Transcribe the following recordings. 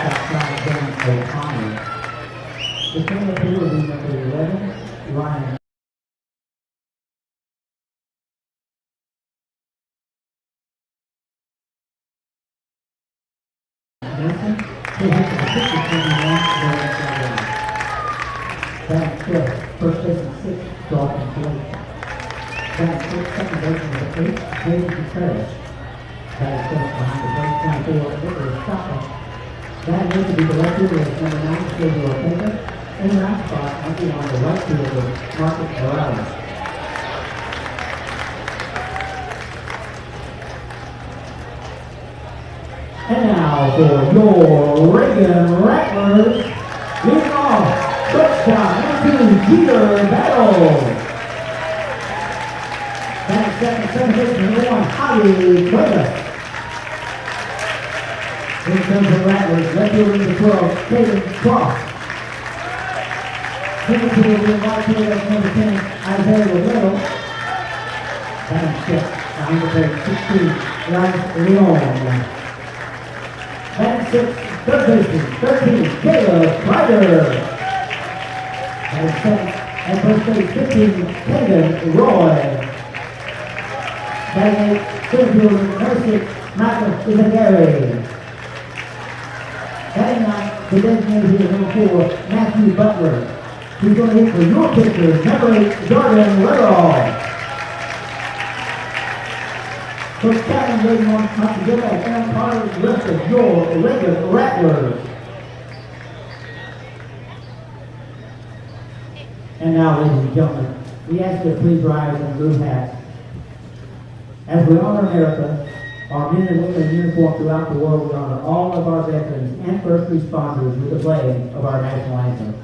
outside Dan O'Connor. The thing that will be number 11, Ryan. Nelson, who has the 50-21 Back fifth, first base is 6, Dalton Blake. Back sixth, second base is 8, David Contreras. Back seventh behind the plate, 24, Nicholas Stockwell. That needs to be the left fielder is number 9, Silvio Ortega. In the right spot, might be on the right fielder, Marcus Morales. And now for your Reagan Rattlers, leading off, shortstop, Matthew Jeter Battle. Back second base, number 1, Javi Cuevas. Here comes the Rattlers, left fielder number 12, Caden Cross. Second fielder, right fielder, number 10, Isaiah Romero. Back step, behind the plate, 16, Lance Leon. Batting sixth, third baseman, 13, Caleb Ryder. Batting seventh, at first base, 15, Kevin Roy. Batting eighth, third fielder, number 6, Michael Izagari. Batting ninth, the designated hitter, number 4, Matthew Butler. He's going to hit for your pitcher, number 8, Jordan Little. Coach Captain waiting on to get back and part of the rest of your Reagan Rattlers. And now, ladies and gentlemen, we ask you to please rise in blue hats. As we honor America, our men and women in uniform throughout the world, we honor all of our veterans and first responders with the playing of our national anthem.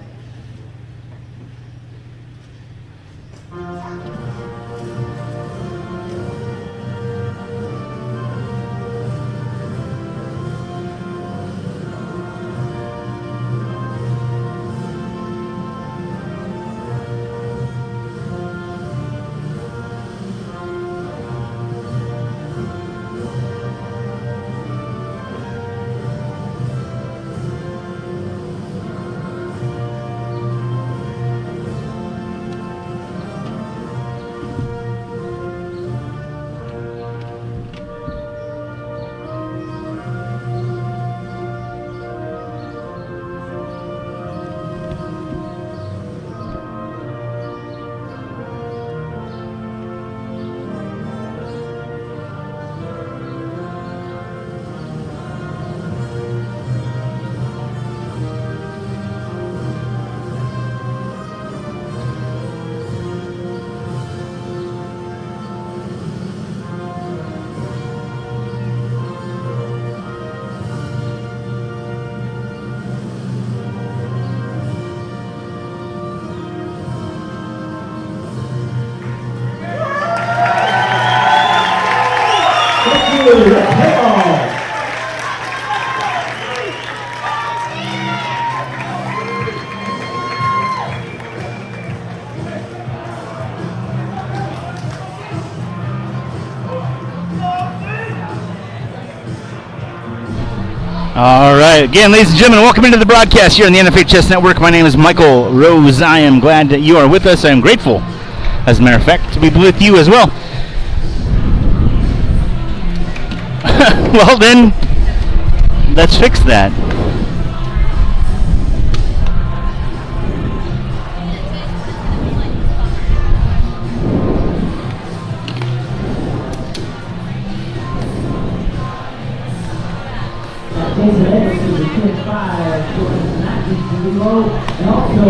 All right, again, ladies and gentlemen, welcome into the broadcast here on the NFA Chess Network. My name is Michael Rose. I am glad that you are with us. I am grateful, as a matter of fact, to be with you as well. Well, then, let's fix that. And also,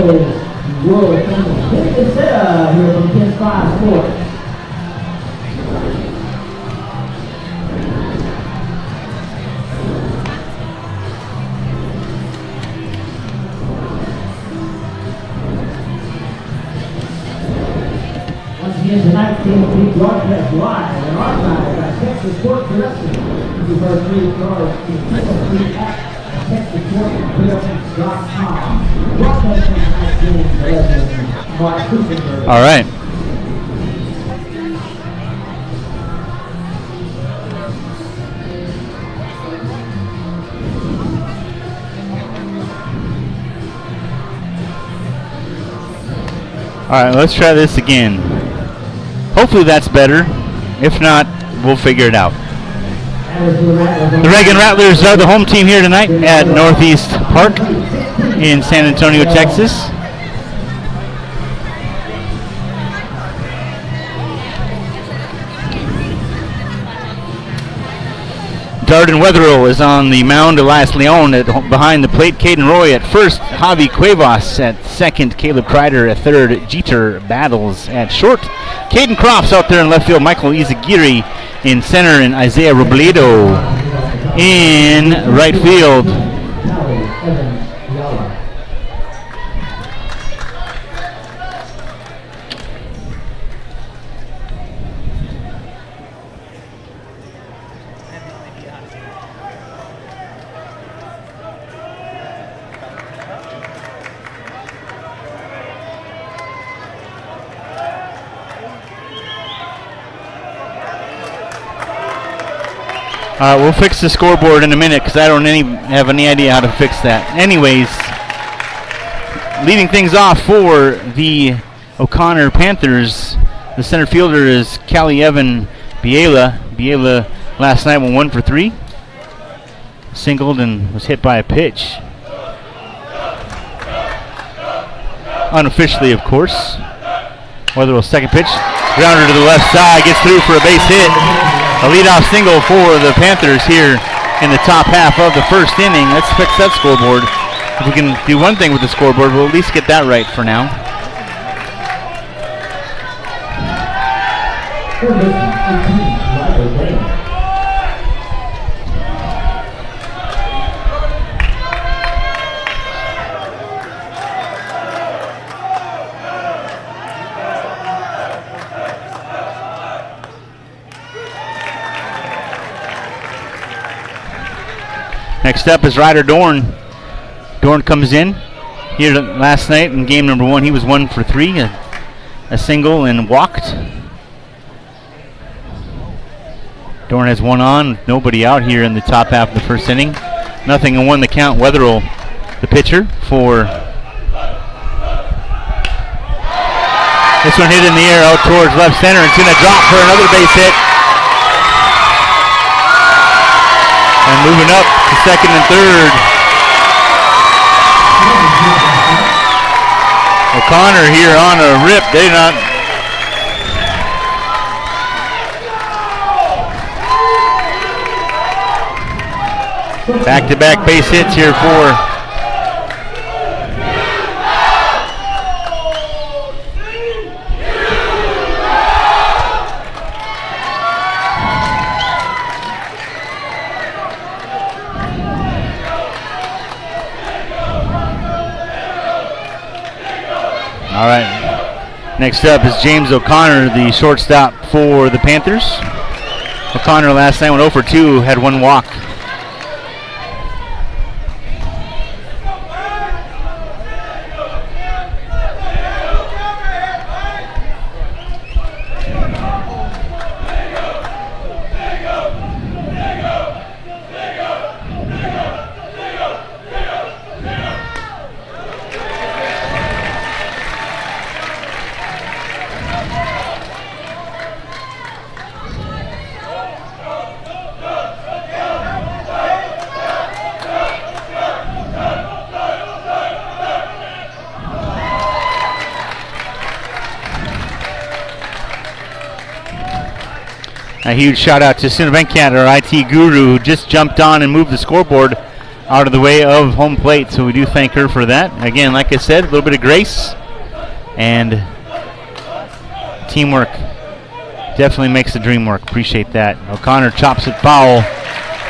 world famous David Seta here from 10-5 Sports. Once again, tonight's game will be broadcast live and archived by Texas Sports Production. You've heard 3 cards to the 3 app. All right. right, let's try this again. Hopefully that's better. If not, we'll figure it out. The Reagan Rattlers are the home team here tonight at Northeast Park in San Antonio, Texas. Darden Wetherill is on the mound. Elias Leon behind the plate. Caden Roy at first. Javi Cuevas at second. Caleb Kreider at third. Jeter battles at short. Caden Crofts out there in left field. Michael Izagiri in center. And Isaiah Robledo in right field. We'll fix the scoreboard in a minute because I don't have any idea how to fix that. Anyways, leading things off for the O'Connor Panthers, the center fielder is Callie Evan Biela. Biela last night went 1 for 3. Singled and was hit by a pitch. Unofficially, of course. Wetherill's second pitch. Grounder to the left side, gets through for a base hit. A leadoff single for the Panthers here in the top half of the first inning. Let's fix that scoreboard. If we can do one thing with the scoreboard, we'll at least get that right for now. Next up is Ryder Dorn. Dorn comes in here last night in game number 1. He was 1 for 3, a single and walked. Dorn has one on, nobody out here in the top half of the first inning. Nothing and 1 the count. Wetherill, the pitcher for. This one hit in the air out towards left center. It's going to drop for another base hit. And moving up to second and third. O'Connor here on a rip. They not. Back-to-back base hits here for. All right. Next up is James O'Connor, the shortstop for the Panthers. O'Connor last night went 0 for 2, had 1 walk. A huge shout out to Suna Venkat, our IT guru, who just jumped on and moved the scoreboard out of the way of home plate. So we do thank her for that. Again, like I said, a little bit of grace and teamwork definitely makes the dream work. Appreciate that. O'Connor chops it foul.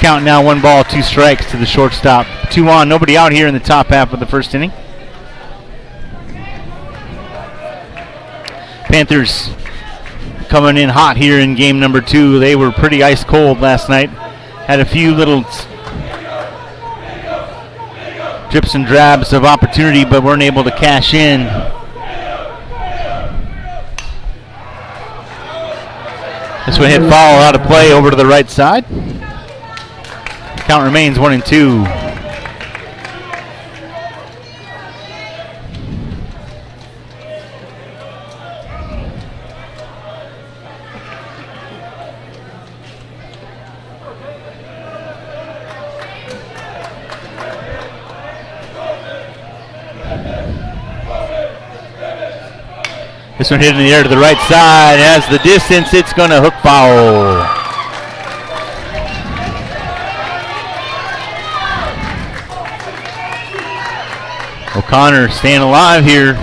Count now 1 ball, 2 strikes to the shortstop. 2 on, nobody out here in the top half of the first inning. Panthers coming in hot here in game number 2. They were pretty ice cold last night. Had a few little drips and drabs of opportunity, but weren't able to cash in. This one hit foul out of play over to the right side. Count remains 1 and 2. This one hit in the air to the right side. Has the distance. It's going to hook foul. O'Connor staying alive here.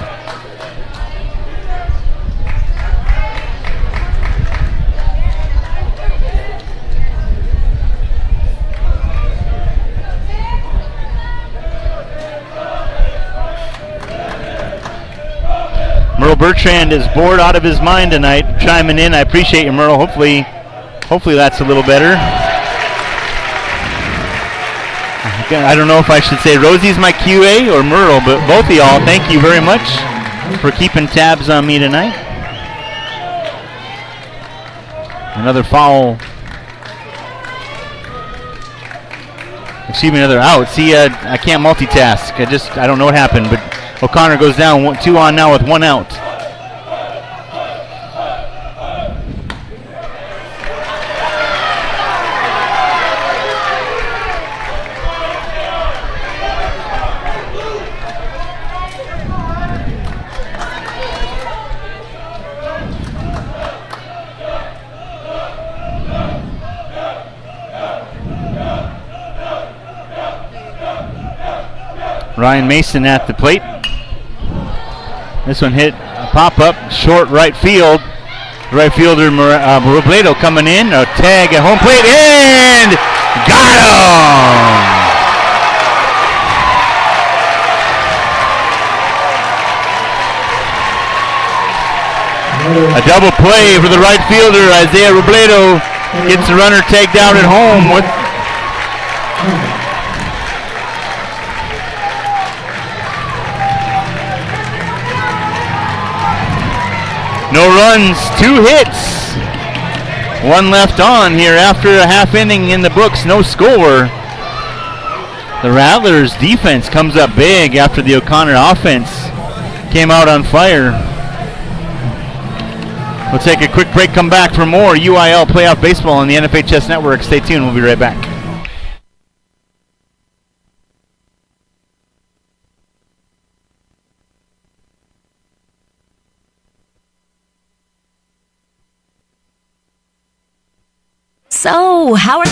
Merle Bertrand is bored out of his mind tonight, chiming in. I appreciate you, Merle. Hopefully that's a little better. I don't know if I should say Rosie's my QA or Merle, but both of y'all, thank you very much for keeping tabs on me tonight. Another foul. Excuse me, another out. See, I can't multitask. I don't know what happened, but O'Connor goes down, 2 on now with 1 out. Ryan Mason at the plate. This one hit a pop-up, short right field. Right fielder Robledo coming in. A tag at home plate, and got him! A double play for the right fielder. Isaiah Robledo gets the runner tagged out at home with no runs, 2 hits. 1 left on here after a half inning in the books, no score. The Rattlers defense comes up big after the O'Connor offense came out on fire. We'll take a quick break, come back for more UIL playoff baseball on the NFHS Network. Stay tuned, we'll be right back. So, how are...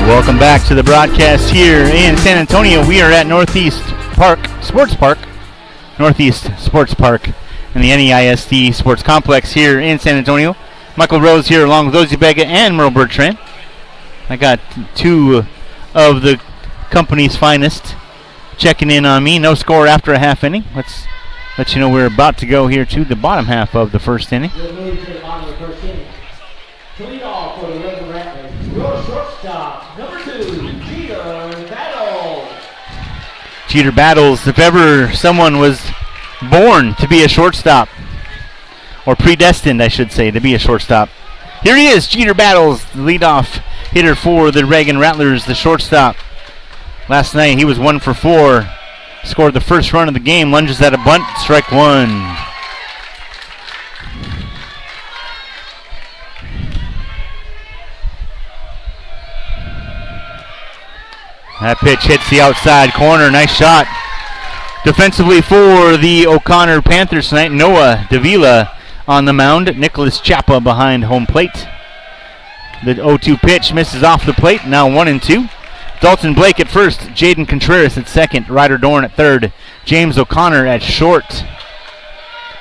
Welcome back to the broadcast here in San Antonio. We are at Northeast Sports Park in the NEISD Sports Complex here in San Antonio. Michael Rose here along with Ozzie Bega and Merle Bertrand. I got 2 of the company's finest checking in on me. No score after a half inning. Let's let you know we're about to go here to the bottom half of the first inning. We'll move to the bottom of the first inning. To lead off for the Red Rattlers, your shortstop, number 2, Jeter Battles. Jeter Battles, if ever someone was born to be a shortstop, or predestined, I should say, to be a shortstop. Here he is, Jeter Battles, the leadoff hitter for the Reagan Rattlers, the shortstop. Last night he was 1 for 4. Scored the first run of the game, lunges at a bunt, strike 1. That pitch hits the outside corner, nice shot. Defensively for the O'Connor Panthers tonight, Noah Davila on the mound, Nicholas Chapa behind home plate. The 0-2 pitch misses off the plate, now 1-2. Dalton Blake at first, Jaden Contreras at second, Ryder Dorn at third, James O'Connor at short.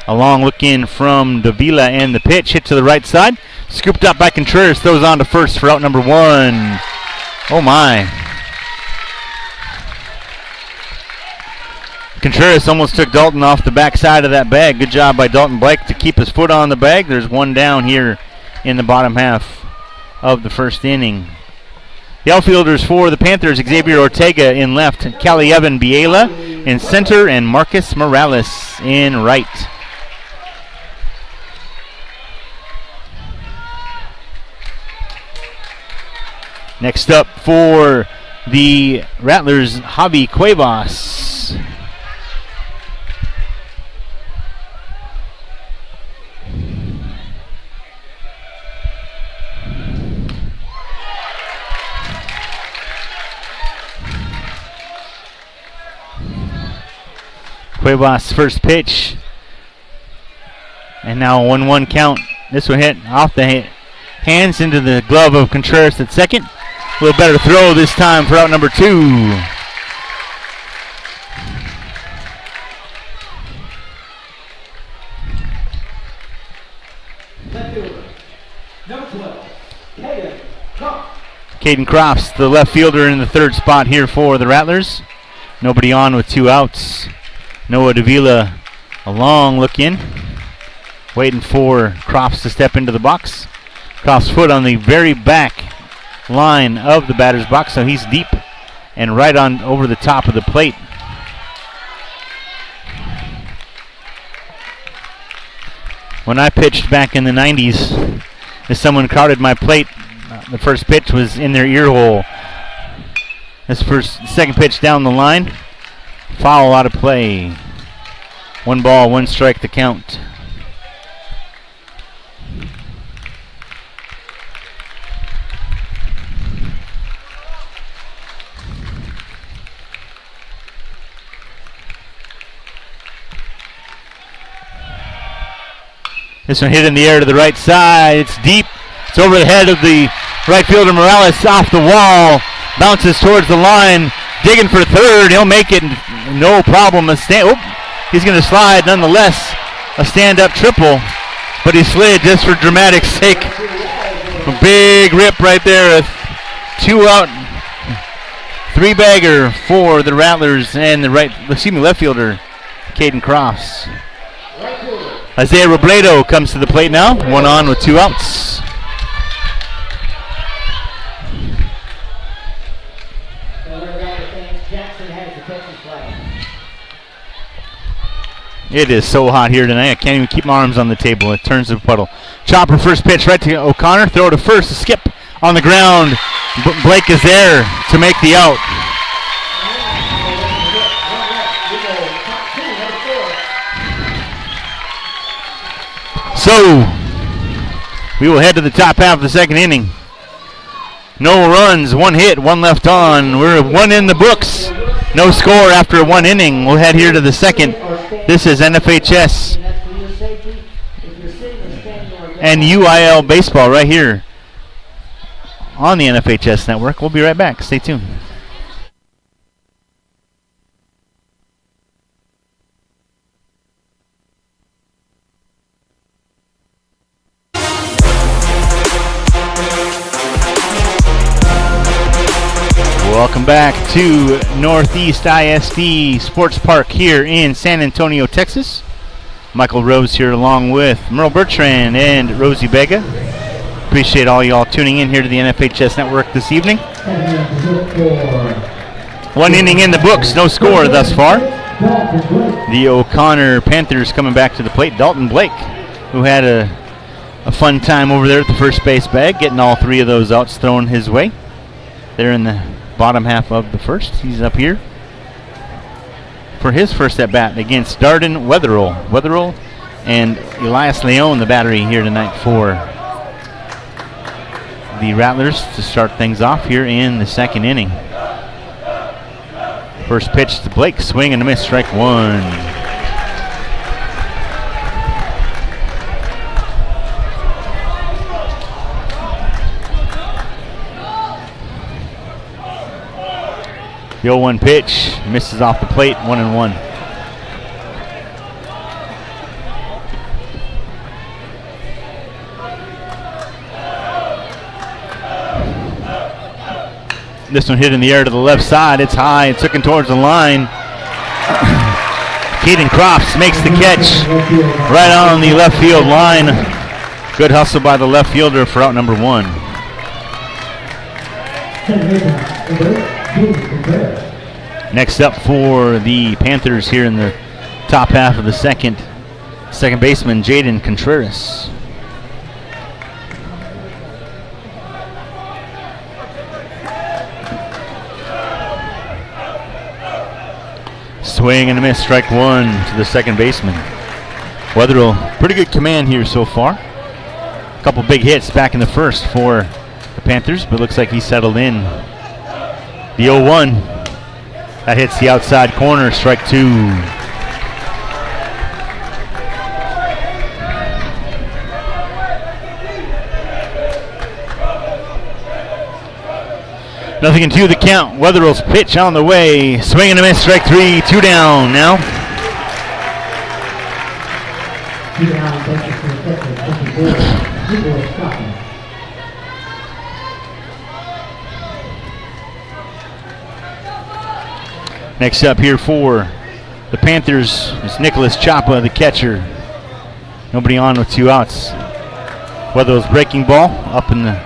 A long look in from Davila, and the pitch hit to the right side. Scooped up by Contreras, throws on to first for out number 1. Oh my. Contreras almost took Dalton off the backside of that bag. Good job by Dalton Blake to keep his foot on the bag. There's 1 down here in the bottom half of the first inning. The outfielders for the Panthers, Xavier Ortega in left, Callie Evan Biela in center, and Marcus Morales in right. Next up for the Rattlers, Javi Cuevas. Cuevas' first pitch. And now a 1-1 count. This one hit off the hands into the glove of Contreras at second. A little better throw this time for out number 2. Caden Crofts, the left fielder in the third spot here for the Rattlers. Nobody on with 2 outs. Noah Davila, a long look in, waiting for Crofts to step into the box. Crofts' foot on the very back line of the batter's box, so he's deep and right on over the top of the plate. When I pitched back in the 90s, if someone crowded my plate, the first pitch was in their ear hole. This second pitch down the line, foul out of play. 1 ball, 1 strike to count. This one hit in the air to the right side. It's deep. It's over the head of the right fielder Morales, off the wall. Bounces towards the line. Digging for third. He'll make it. No problem. He's going to slide nonetheless. A stand-up triple. But he slid just for dramatic sake. A big rip right there. A 2-out, 3-bagger for the Rattlers and the left fielder, Caden Crofts. Isaiah Robledo comes to the plate now. 1 on with 2 outs. It is so hot here tonight. I can't even keep my arms on the table. It turns to a puddle. Chopper first pitch right to O'Connor. Throw to first. A skip on the ground. Blake is there to make the out. So, we will head to the top half of the second inning. No runs, 1 hit, 1 left on. We're 1 in the books. No score after 1 inning. We'll head here to the second. This is NFHS and UIL baseball right here on the NFHS network. We'll be right back. Stay tuned. Welcome back to Northeast ISD Sports Park here in San Antonio, Texas. Michael Rose here along with Merle Bertrand and Rosie Vega. Appreciate all y'all tuning in here to the NFHS Network this evening. 1 inning in the books, no score thus far. The O'Connor Panthers coming back to the plate. Dalton Blake, who had a fun time over there at the first base bag, getting all 3 of those outs thrown his way. They're in the bottom half of the first. He's up here for his first at bat against Darden Wetherell. Wetherell and Elias Leon, the battery here tonight for the Rattlers to start things off here in the second inning. First pitch to Blake, swing and a miss, strike 1. The 0-1 pitch misses off the plate, 1-1. This one hit in the air to the left side. It's high. It's looking towards the line. Caden Crofts makes the catch right on the left field line. Good hustle by the left fielder for out number 1. Next up for the Panthers here in the top half of the second baseman Jaden Contreras. Swing and a miss, strike 1 to the second baseman. Wetherell, pretty good command here so far. A couple big hits back in the first for the Panthers, but looks like he settled in. The 0-1, that hits the outside corner, strike 2. Nothing in 2 the count. Wetherell's pitch on the way. Swing and a miss. Strike 3. 2 down now. 2 down, bases to the catcher, 54. People stopping. Next up here for the Panthers is Nicholas Chapa, the catcher. Nobody on with 2 outs. Wetherell's breaking ball up in the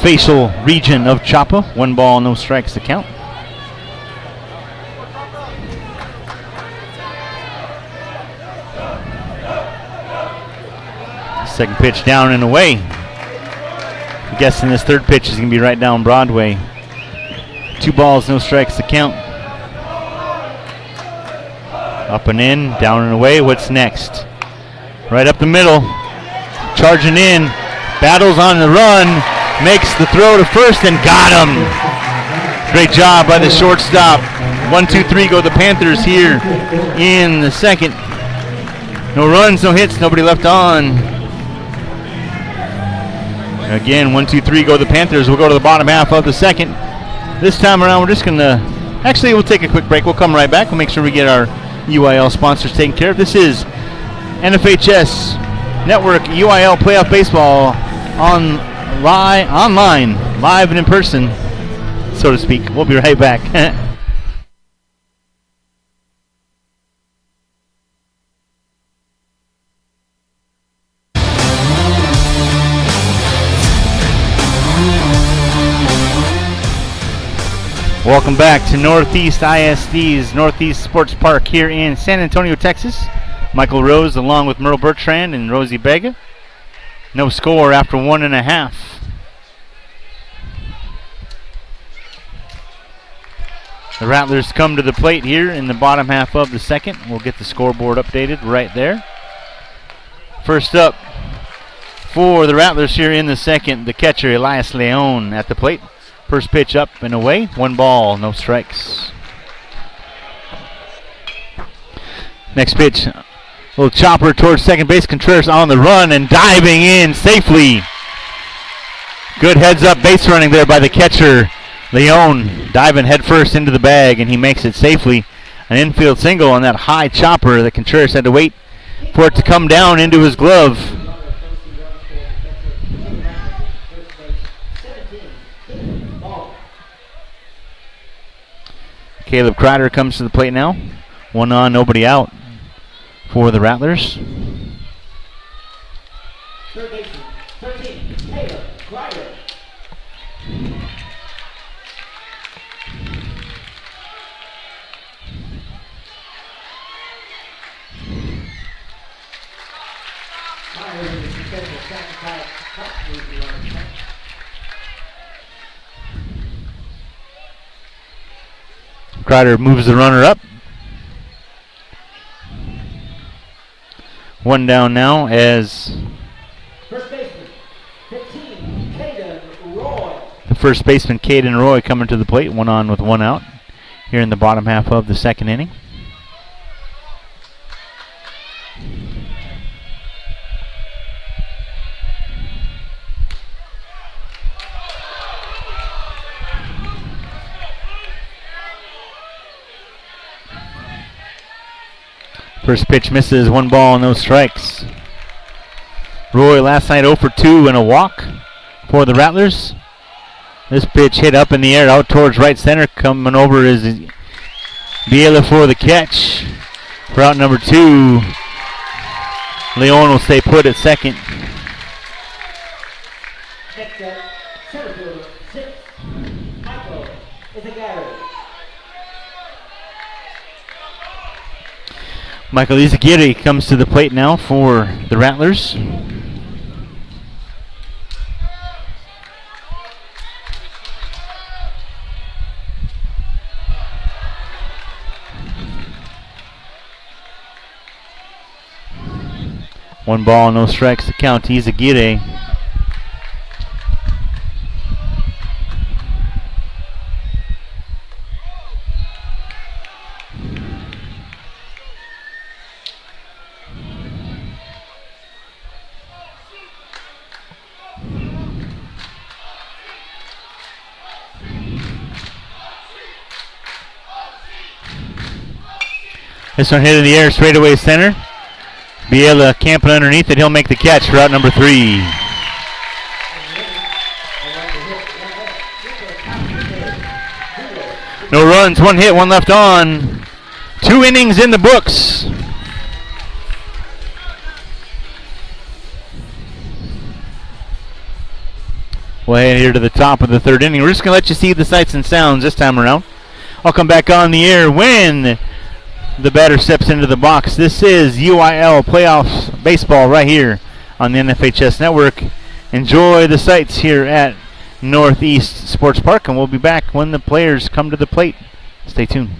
facial region of Chapa. 1 ball, no strikes to count. Second pitch down and away. I'm guessing this third pitch is going to be right down Broadway. 2 balls, no strikes to count. Up and in, down and away. What's next? Right up the middle. Charging in. Battles on the run. Makes the throw to first and got him. Great job by the shortstop. 1, 2, 3 go the Panthers here in the second. No runs, no hits, nobody left on. Again, 1, 2, 3 go the Panthers. We'll go to the bottom half of the second. This time around, we're just going to... Actually, we'll take a quick break. We'll come right back. We'll make sure we get our UIL sponsors taken care of. This is NFHS Network UIL Playoff Baseball online, live and in person, so to speak. We'll be right back. Welcome back to Northeast ISD's Northeast Sports Park here in San Antonio, Texas. Michael Rose along with Merle Bertrand and Rosie Bega. No score after 1.5. The Rattlers come to the plate here in the bottom half of the second. We'll get the scoreboard updated right there. First up for the Rattlers here in the second, the catcher Elias Leon at the plate. First pitch up and away. 1 ball, no strikes. Next pitch, a little chopper towards second base. Contreras on the run and diving in safely. Good heads up base running there by the catcher. Leon diving headfirst into the bag, and he makes it safely. An infield single on that high chopper that Contreras had to wait for it to come down into his glove. Caleb Kreider comes to the plate now. 1 on, nobody out for the Rattlers. Third baseman, 13, Caleb Kreider. Kreider moves the runner up. 1 down now as First baseman, 15, Caden Roy. the first baseman, Caden Roy, coming to the plate. 1 on with 1 out here in the bottom half of the second inning. First pitch misses, 1 ball, no strikes. Roy last night 0 for 2 and a walk for the Rattlers. This pitch hit up in the air out towards right center. Coming over is Biela for the catch. For out number 2, Leon will stay put at second. Next up, center fielder, 6, Michael Izagari. Michael Izagiri comes to the plate now for the Rattlers. One ball, no strikes to count to Izagiri. This one hit in the air, straightaway center. Biela camping underneath it. He'll make the catch for out number 3. No runs, 1 hit, 1 left on. 2 innings in the books. We'll head here to the top of the 3rd inning. We're just going to let you see the sights and sounds this time around. I'll come back on the air when the batter steps into the box. This is UIL Playoffs Baseball right here on the NFHS Network. Enjoy the sights here at Northeast Sports Park, and we'll be back when the players come to the plate. Stay tuned.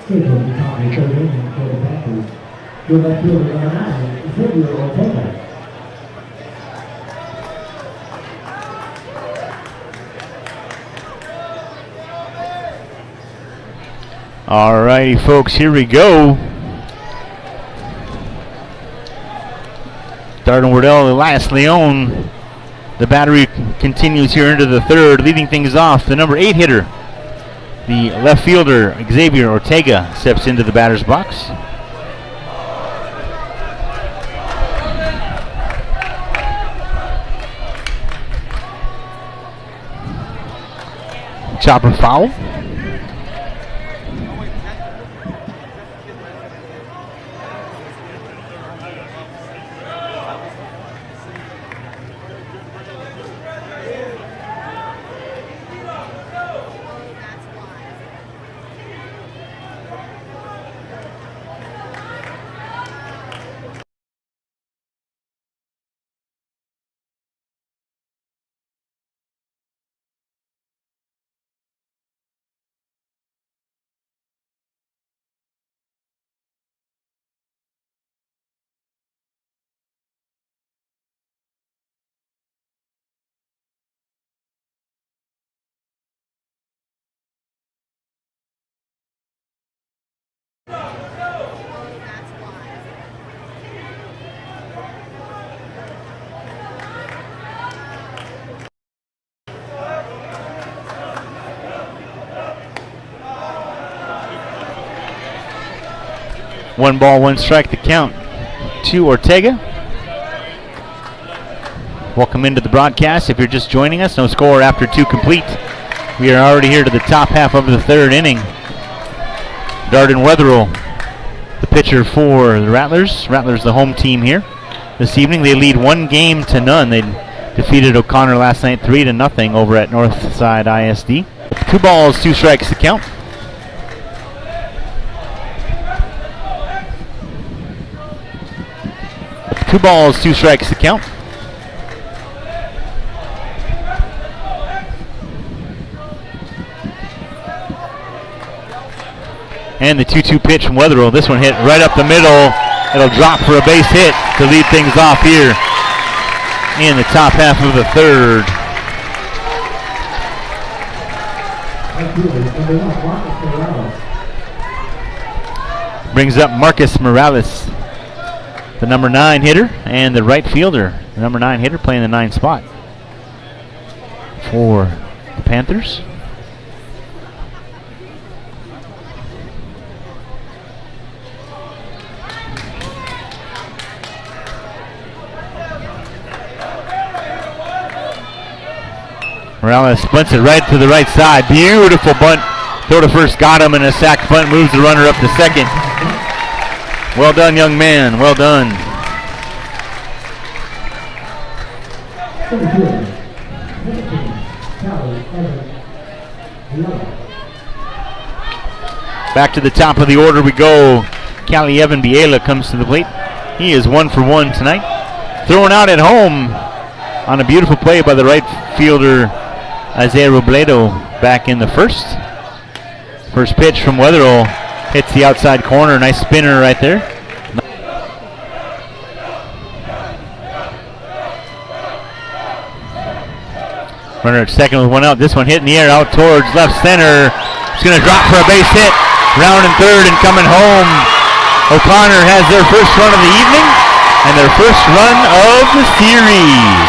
Scheduled to top the 3rd inning for the Panthers. Your left fielder number 9, Xavier Ortega. Alrighty, folks, here we go. Darden Wardell, Elias Leon. The battery continues here into the 3rd, leading things off. The number 8 hitter, the left fielder, Xavier Ortega, steps into the batter's box. Chopper foul. One ball, one strike to count to Ortega. Welcome into the broadcast. If you're just joining us, no score after 2 complete. We are already here to the top half of the 3rd inning. Darden Wetherill, the pitcher for the Rattlers. Rattlers, the home team here this evening. They lead 1-0. They defeated O'Connor last night 3-0 over at Northside ISD. 2 balls, 2 strikes to count. Two balls, 2 strikes to count. And the 2-2 pitch from Wetherill. This one hit right up the middle. It'll drop for a base hit to lead things off here in the top half of the 3rd. Brings up Marcus Morales, the number 9 hitter, and the right fielder, the number 9 hitter, playing the 9 spot for the Panthers. Morales bunts it right to the right side. Beautiful bunt. Throw to first, got him, and a sack bunt moves the runner up to second. Well done, young man. Well done. Back to the top of the order we go. Cali Evan Biela comes to the plate. He is 1 for 1 tonight. Thrown out at home on a beautiful play by the right fielder Isaiah Robledo back in the first. First pitch from Weatherall hits the outside corner. Nice spinner right there. Runner at second with one out. This one hit in the air out towards left center. It's going to drop for a base hit. Round and third and coming home. O'Connor has their first run of the evening and their first run of the series.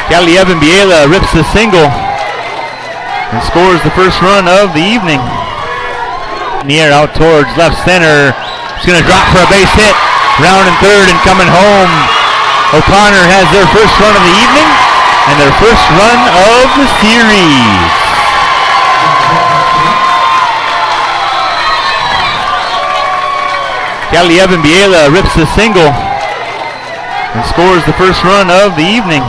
Cali Evan Biela rips the single and scores the first run of the evening. In the air out towards left center. It's going to drop for a base hit. Round and third and coming home. O'Connor has their first run of the evening and their first run of the series. Cali Evan Biela rips the single and scores the first run of the evening.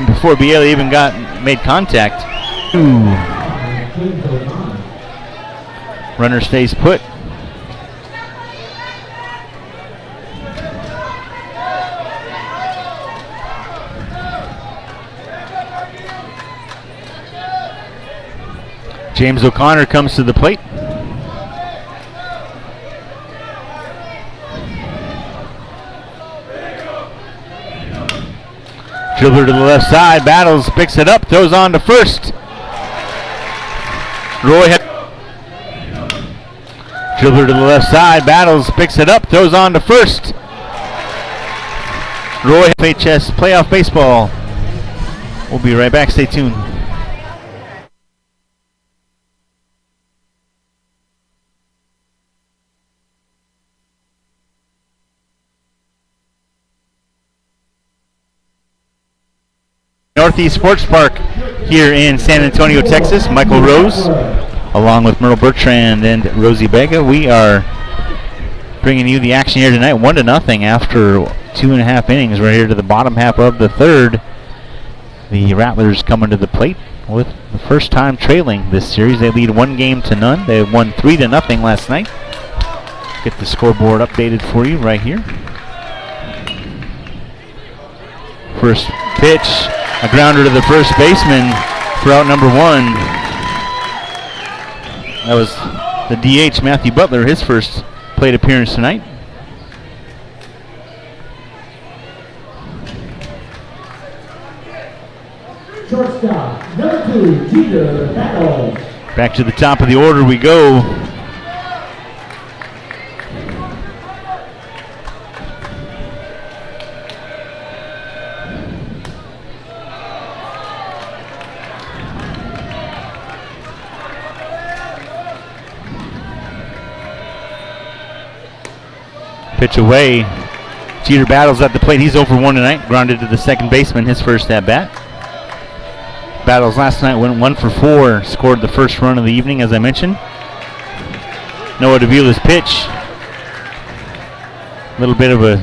Before Biela even made contact. Runner stays put. James O'Connor comes to the plate. Dribbler to the left side, battles, picks it up, throws on to first. Dribbler to the left side, battles, picks it up, throws on to first. Roy FHS Playoff Baseball. We'll be right back, stay tuned. Northeast Sports Park here in San Antonio, Texas. Michael Rose, along with Myrtle Bertrand and Rosie Vega. We are bringing you the action here tonight, 1-0 after 2.5 innings. Right here to the bottom half of the third. The Rattlers coming to the plate with the first time trailing this series. They lead 1-0. They won 3-0 last night. Get the scoreboard updated for you right here. First pitch. A grounder to the first baseman for out number 1. That was the DH, Matthew Butler, his first plate appearance tonight. Shortstop, number 2, Jeter Battles. Back to the top of the order we go. Pitch away. Jeter Battles at the plate. He's over 1 tonight. Grounded to the second baseman, his first at bat. Battles last night went 1 for 4. Scored the first run of the evening, as I mentioned. Noah Davila's pitch. A little bit of a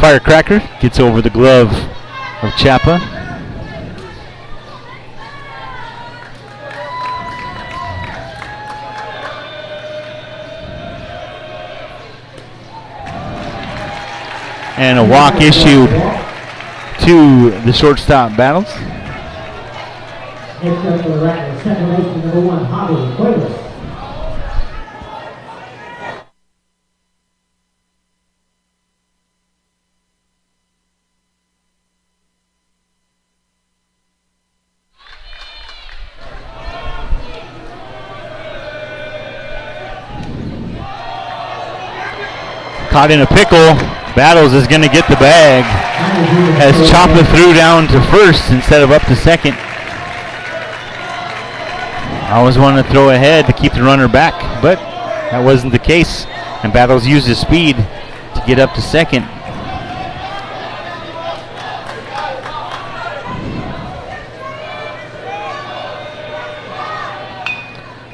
firecracker. Gets over the glove of Chapa. And a walk issued to the shortstop Battles. Next up for the Rattlers, second baseman number 1, Javi Cuevas. Caught in a pickle. Battles is going to get the bag. as Chapa threw down to first instead of up to second. I always wanted to throw ahead to keep the runner back, but that wasn't the case. And Battles used his speed to get up to second.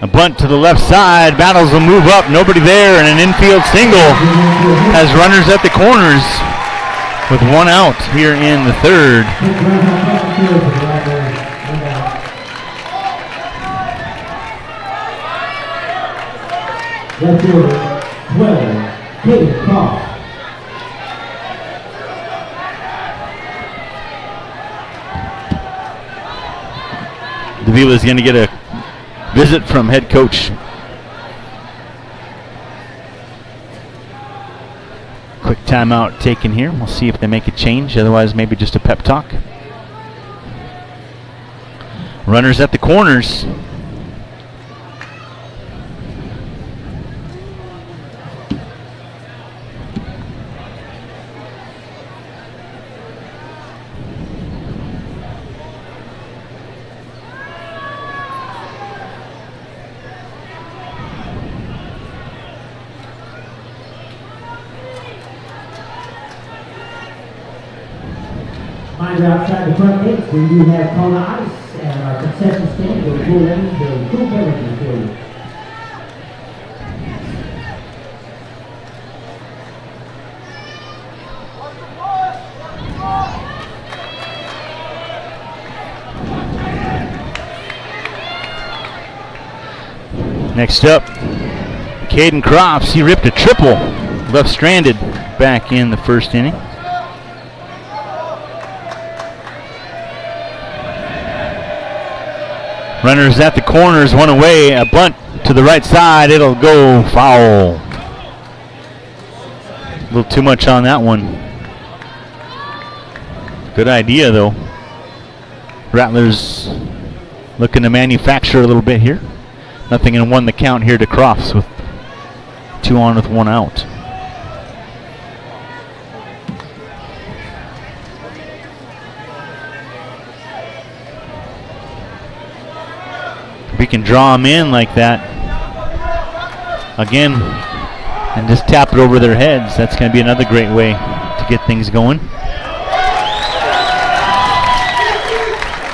A bunt to the left side. Battles will move up. Nobody there, and an infield single has runners at the corners with one out here in the third. Left fielder, 12, Kate Cross. Davila is going to get a visit from head coach. Quick timeout taken here. We'll see if they make a change. Otherwise, maybe just a pep talk. Runners at the corners. Minds are outside the front gates. We do have Kona Ice and our concession stand with cool range and cool beverages for you. Next up, Caden Crofts. He ripped a triple, left stranded back in the first inning. Runners at the corners, one away, a bunt to the right side, it'll go foul. A little too much on that one. Good idea though. Rattlers looking to manufacture a little bit here. Nothing in one the count here to Crofts with 2 on with 1 out. If we can draw them in like that again and just tap it over their heads, that's going to be another great way to get things going.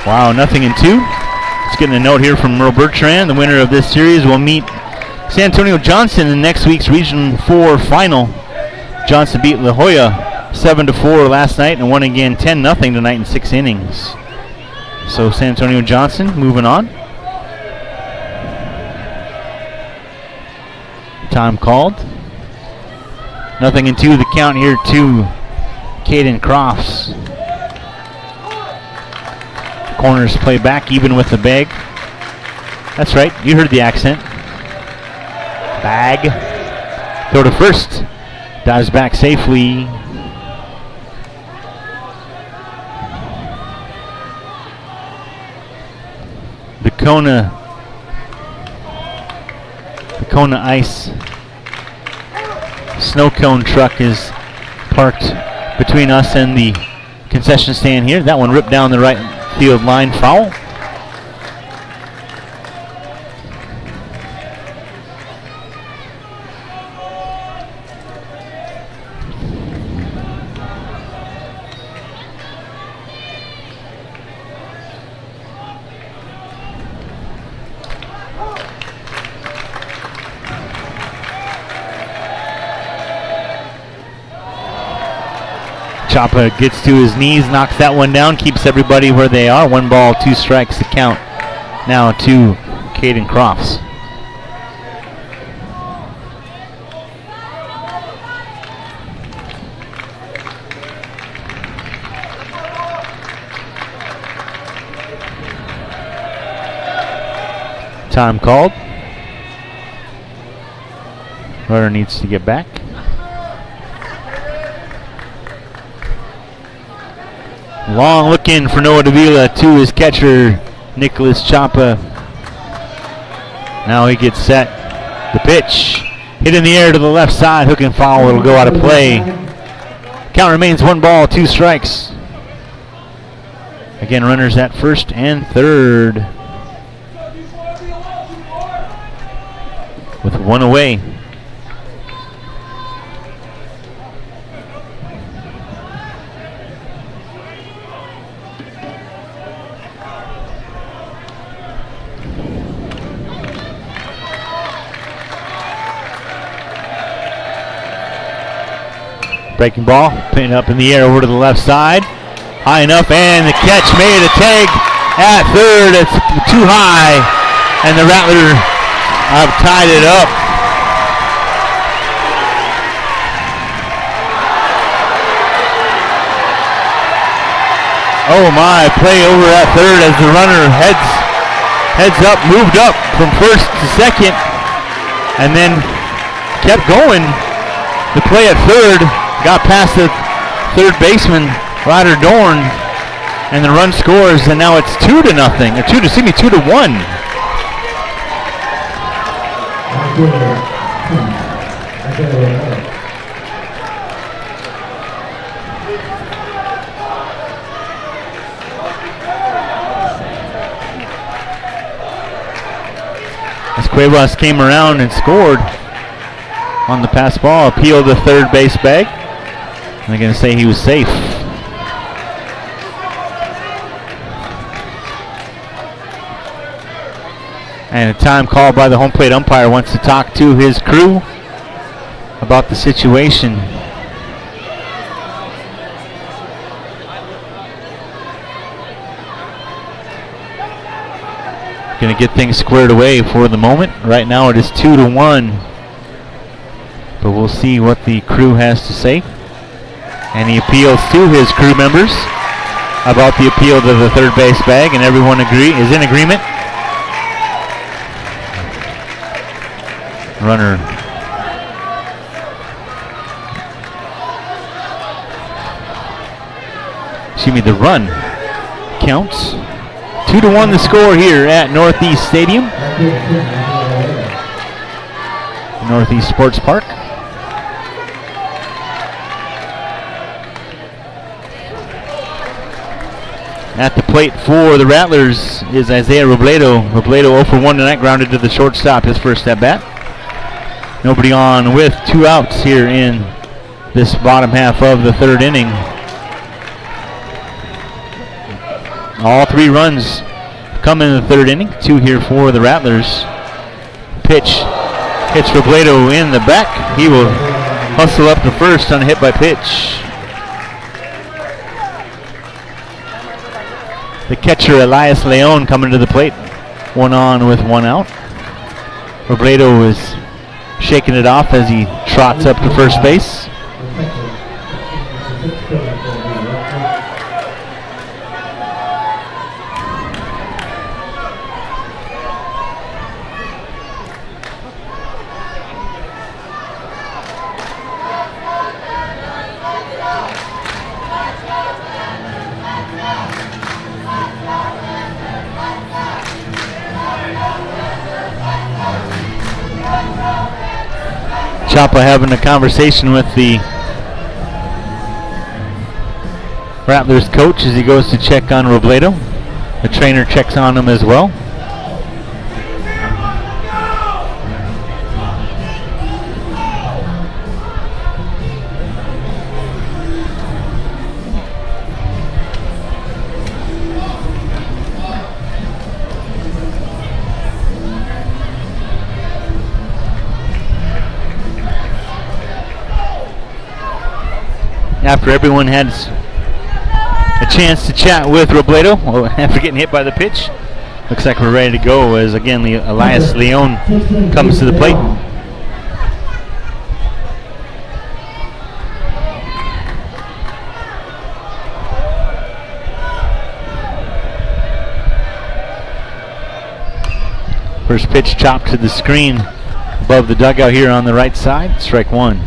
Wow, 0-2. Just getting a note here from Merle Bertrand. The winner of this series will meet San Antonio Johnson in next week's Region 4 final. Johnson beat La Jolla 7-4 last night and won again 10-0 tonight in 6 innings. So San Antonio Johnson moving on. Time called. 0-2 the count here to Caden Crofts. Corners play back even with the bag. That's right, you heard the accent. Bag. Throw to first. Dives back safely. The Kona Ice snow cone truck is parked between us and the concession stand here. That one ripped down the right field line, foul. Chapa gets to his knees, knocks that one down, keeps everybody where they are. 1 ball, 2 strikes to count now to Caden Crofts. Time called. Runner needs to get back. Long looking for Noah Davila to his catcher, Nicholas Chapa. Now he gets set. The pitch hit in the air to the left side, hook and foul. It'll go out of play. Count remains 1 ball, 2 strikes. Again, runners at first and third. With 1 away. Breaking ball, putting up in the air over to the left side. High enough, and the catch made. A tag at third. It's too high, and the Rattlers have tied it up. Oh my, play over at third as the runner heads up, moved up from first to second, and then kept going. The play at third got past the third baseman, Ryder Dorn, and the run scores, and now it's 2-0, or 2-1. As Cuevas came around and scored on the pass ball, appealed the third base bag. They're going to say he was safe. And a time called by the home plate umpire. Wants to talk to his crew about the situation. Going to get things squared away for the moment. Right now it is 2-1. But we'll see what the crew has to say. And he appeals to his crew members about the appeal to the third base bag, and everyone is in agreement. Runner the run counts. 2-1 the score here at Northeast Stadium, Northeast Sports Park. At the plate for the Rattlers is Isaiah Robledo. Robledo 0 for 1 tonight, grounded to the shortstop, his first at bat. Nobody on with 2 outs here in this bottom half of the third inning. All 3 runs come in the third inning, 2 here for the Rattlers. Pitch hits Robledo in the back. He will hustle up to first on a hit by pitch. The catcher, Elias Leon, coming to the plate. 1 on with 1 out. Robledo is shaking it off as he trots up to first base. Chapa having a conversation with the Rattlers coach as he goes to check on Robledo. The trainer checks on him as well. After everyone had a chance to chat with Robledo, after getting hit by the pitch, looks like we're ready to go as again Elias Leon comes to the plate. First pitch chopped to the screen above the dugout here on the right side, strike 1.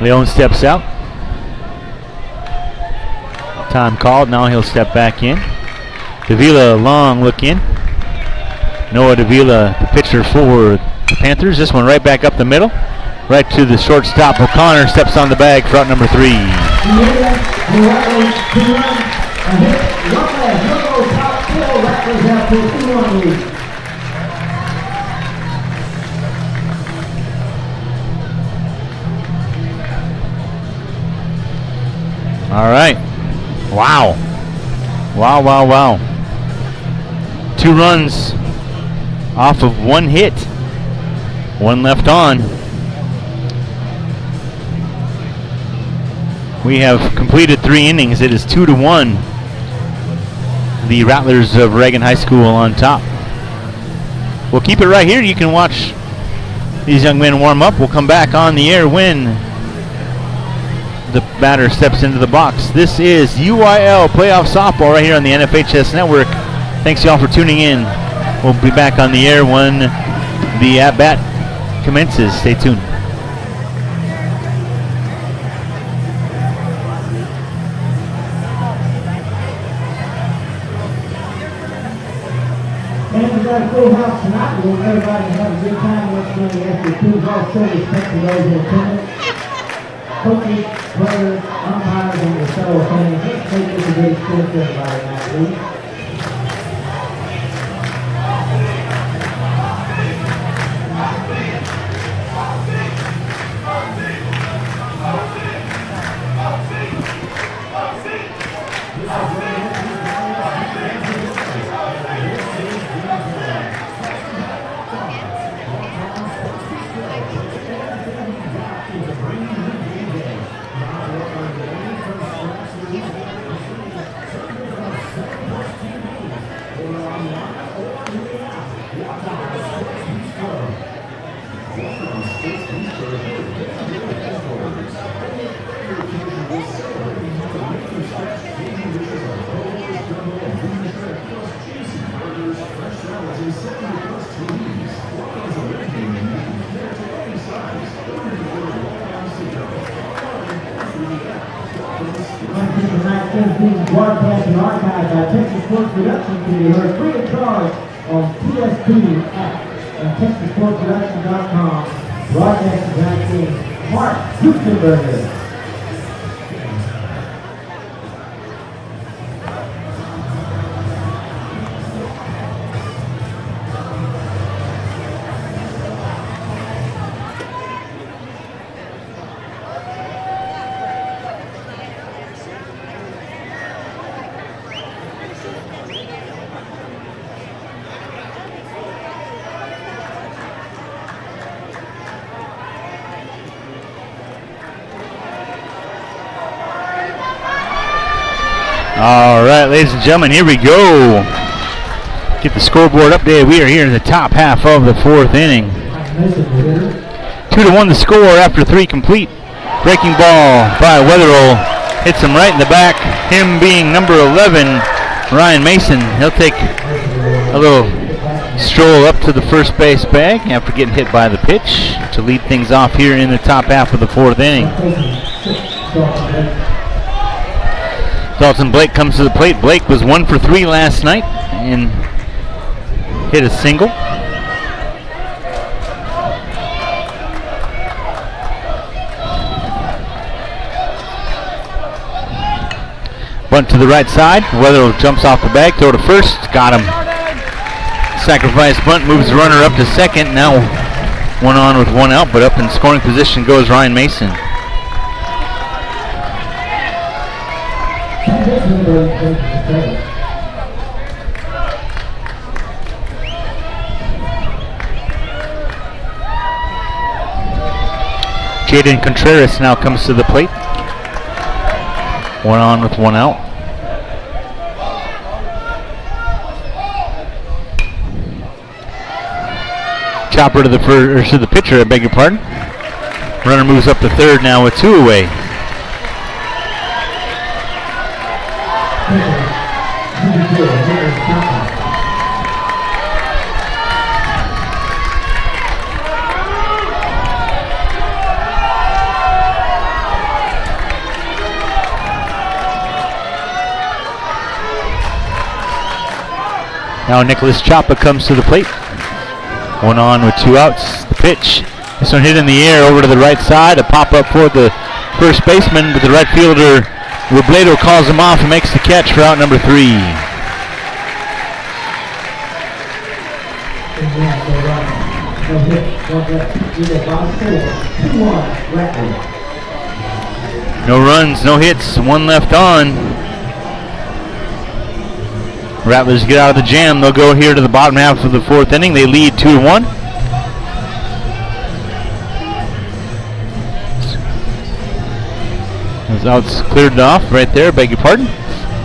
Leon steps out. Time called. Now he'll step back in. Davila, long look in. Noah Davila, the pitcher for the Panthers. This one right back up the middle. Right to the shortstop. O'Connor steps on the bag for out number 3. All right. Wow. Wow, wow, wow. 2 runs off of 1 hit. 1 left on. We have completed 3 innings. It is 2-1. The Rattlers of Reagan High School on top. We'll keep it right here. You can watch these young men warm up. We'll come back on the air when the batter steps into the box. This is UIL Playoff Softball right here on the NFHS Network. Thanks y'all for tuning in. We'll be back on the air when the at-bat commences. Stay tuned. And we've got a full house tonight. We want everybody to have a good time. Once again, we ask you to please all show respect to those in attendance. Coaches, players, umpires, and your fellow fans. Let's make this a good experience for everybody tonight, please. Broadcast and archived by Texas Sports Production can be heard free of charge on TSP app and TexasSportsProduction.com. Broadcast tonight's game, Mark Hustenberger. All right, ladies and gentlemen, here we go. Get the scoreboard updated. We are here in the top half of the 4th inning. 2-1 the score after 3 complete. Breaking ball by Weatherall. Hits him right in the back. Him being number 11, Ryan Mason. He'll take a little stroll up to the first base bag after getting hit by the pitch to lead things off here in the top half of the 4th inning. Dalton Blake comes to the plate. Blake was 1 for 3 last night and hit a single. Bunt to the right side. Weatherall jumps off the bag. Throw to first. Got him. Sacrifice bunt moves the runner up to second. Now 1 on with 1 out, but up in scoring position goes Ryan Mason. Jaden Contreras now comes to the plate. 1 on with 1 out. Chopper to the pitcher, I beg your pardon. Runner moves up to third now with 2 away. Now Nicholas Chapa comes to the plate. 1 on with 2 outs. The pitch. This one hit in the air over to the right side. A pop-up for the first baseman, but the right fielder, Robledo, calls him off and makes the catch for out number 3. No runs, no hits, 1 left on. Rattlers get out of the jam. They'll go here to the bottom half of the 4th inning. They lead 2-1. Those outs cleared off right there, beg your pardon.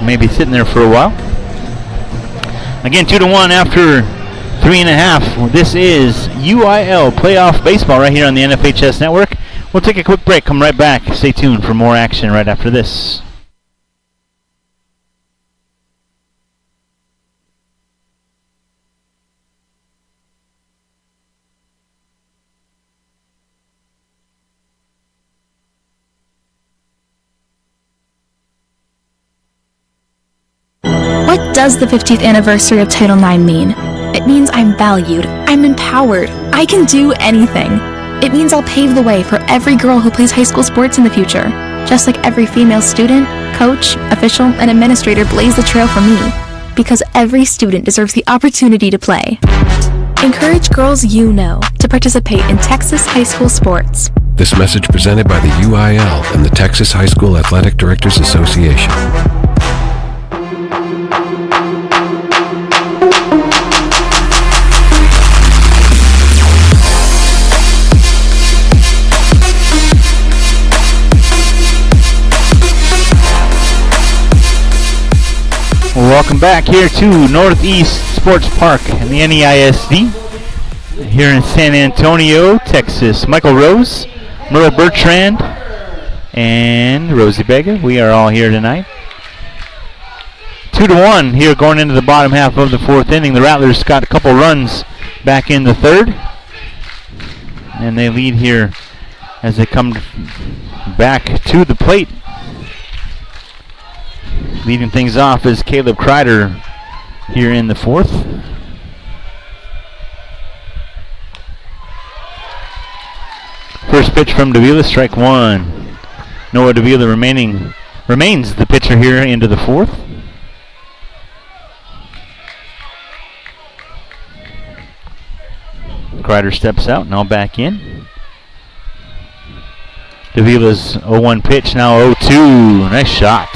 Maybe sitting there for a while. Again, 2-1 after 3.5. This is UIL Playoff Baseball right here on the NFHS Network. We'll take a quick break, come right back. Stay tuned for more action right after this. What does the 50th anniversary of Title IX mean? It means I'm valued, I'm empowered, I can do anything. It means I'll pave the way for every girl who plays high school sports in the future, just like every female student, coach, official, and administrator blaze the trail for me, because every student deserves the opportunity to play. Encourage girls you know to participate in Texas high school sports. This message presented by the UIL and the Texas High School Athletic Directors Association. Welcome back here to Northeast Sports Park in the NEISD here in San Antonio, Texas. Michael Rose, Merle Bertrand, and Rosie Bega. We are all here tonight. 2-1 here going into the bottom half of the 4th inning. The Rattlers got a couple runs back in the 3rd, and they lead here as they come back to the plate. Leading things off is Caleb Kreider here in the 4th. First pitch from Davila, strike 1. Noah Davila remains the pitcher here into the 4th. Kreider steps out, now back in. Davila's 0-1 pitch, now 0-2. Nice shot.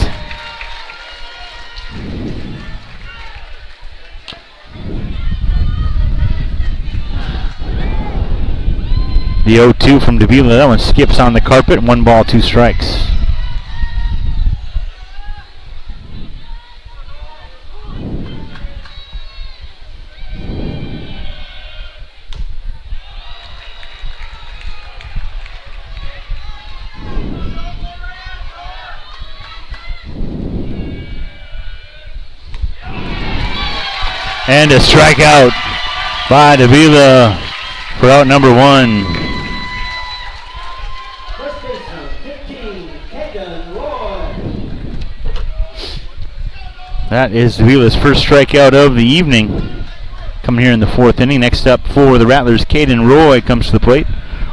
The 0-2 from Davila, that one skips on the carpet. 1 ball, 2 strikes. And a strikeout by Davila for out number 1. That is Davila's first strikeout of the evening. Coming here in the 4th inning. Next up for the Rattlers, Caden Roy comes to the plate.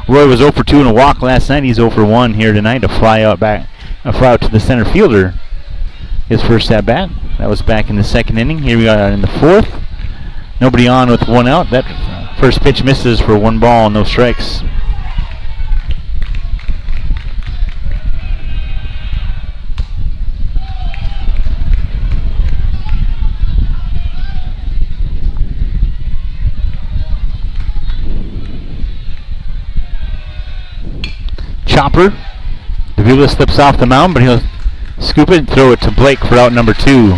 Roy was 0 for 2 in a walk last night. He's 0 for 1 here tonight. A fly out to the center fielder. His first at bat. That was back in the 2nd inning. Here we are in the 4th. Nobody on with 1 out. That first pitch misses for 1 ball, no strikes. Chopper. Davila slips off the mound, but he'll scoop it and throw it to Blake for out number 2.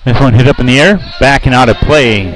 This one hit up in the air, back and out of play.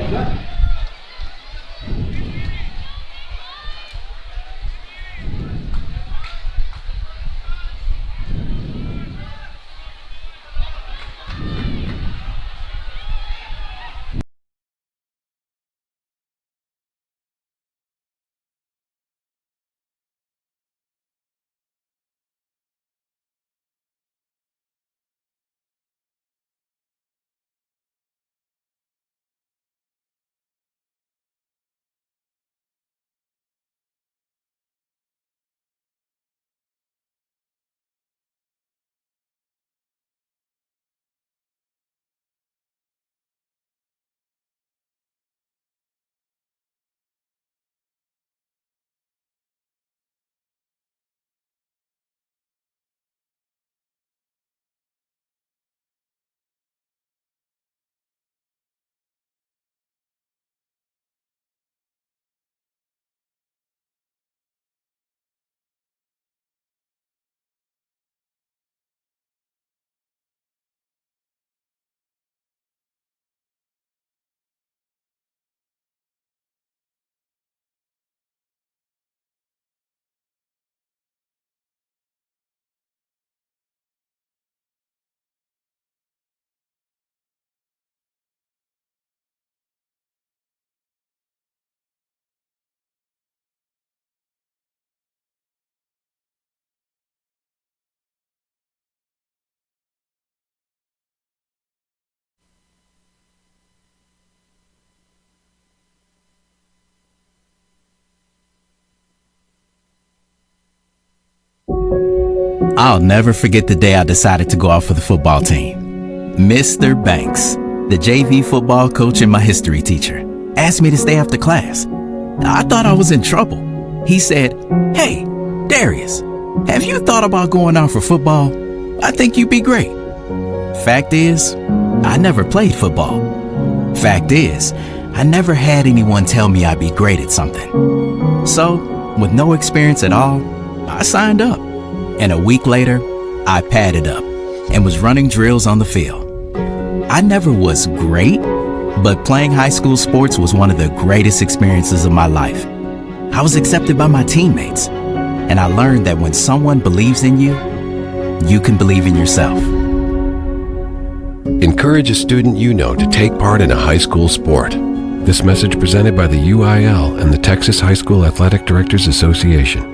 I'll never forget the day I decided to go out for the football team. Mr. Banks, the JV football coach and my history teacher, asked me to stay after class. I thought I was in trouble. He said, "Hey, Darius, have you thought about going out for football? I think you'd be great." Fact is, I never played football. Fact is, I never had anyone tell me I'd be great at something. So, with no experience at all, I signed up. And a week later, I padded up and was running drills on the field. I never was great, but playing high school sports was one of the greatest experiences of my life. I was accepted by my teammates, and I learned that when someone believes in you, you can believe in yourself. Encourage a student you know to take part in a high school sport. This message presented by the UIL and the Texas High School Athletic Directors Association.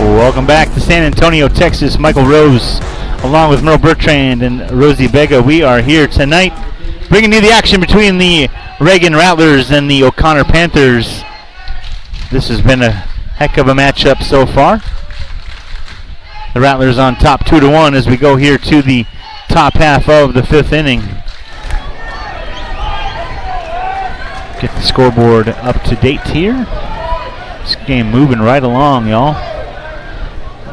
Welcome back to San Antonio, Texas. Michael Rose, along with Merle Bertrand and Rosie Vega. We are here tonight bringing you the action between the Reagan Rattlers and the O'Connor Panthers. This has been a heck of a matchup so far. The Rattlers on top 2-1 as we go here to the top half of the fifth inning. Get the scoreboard up to date here. This game moving right along, y'all.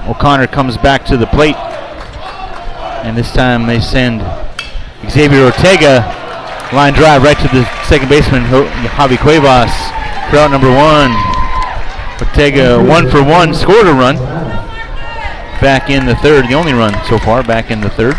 O'Connor comes back to the plate, and this time they send Xavier Ortega, line drive right to the second baseman, Javi Cuevas, for out number one. Ortega 1 for 1, scored a run back in the third, the only run so far back in the third.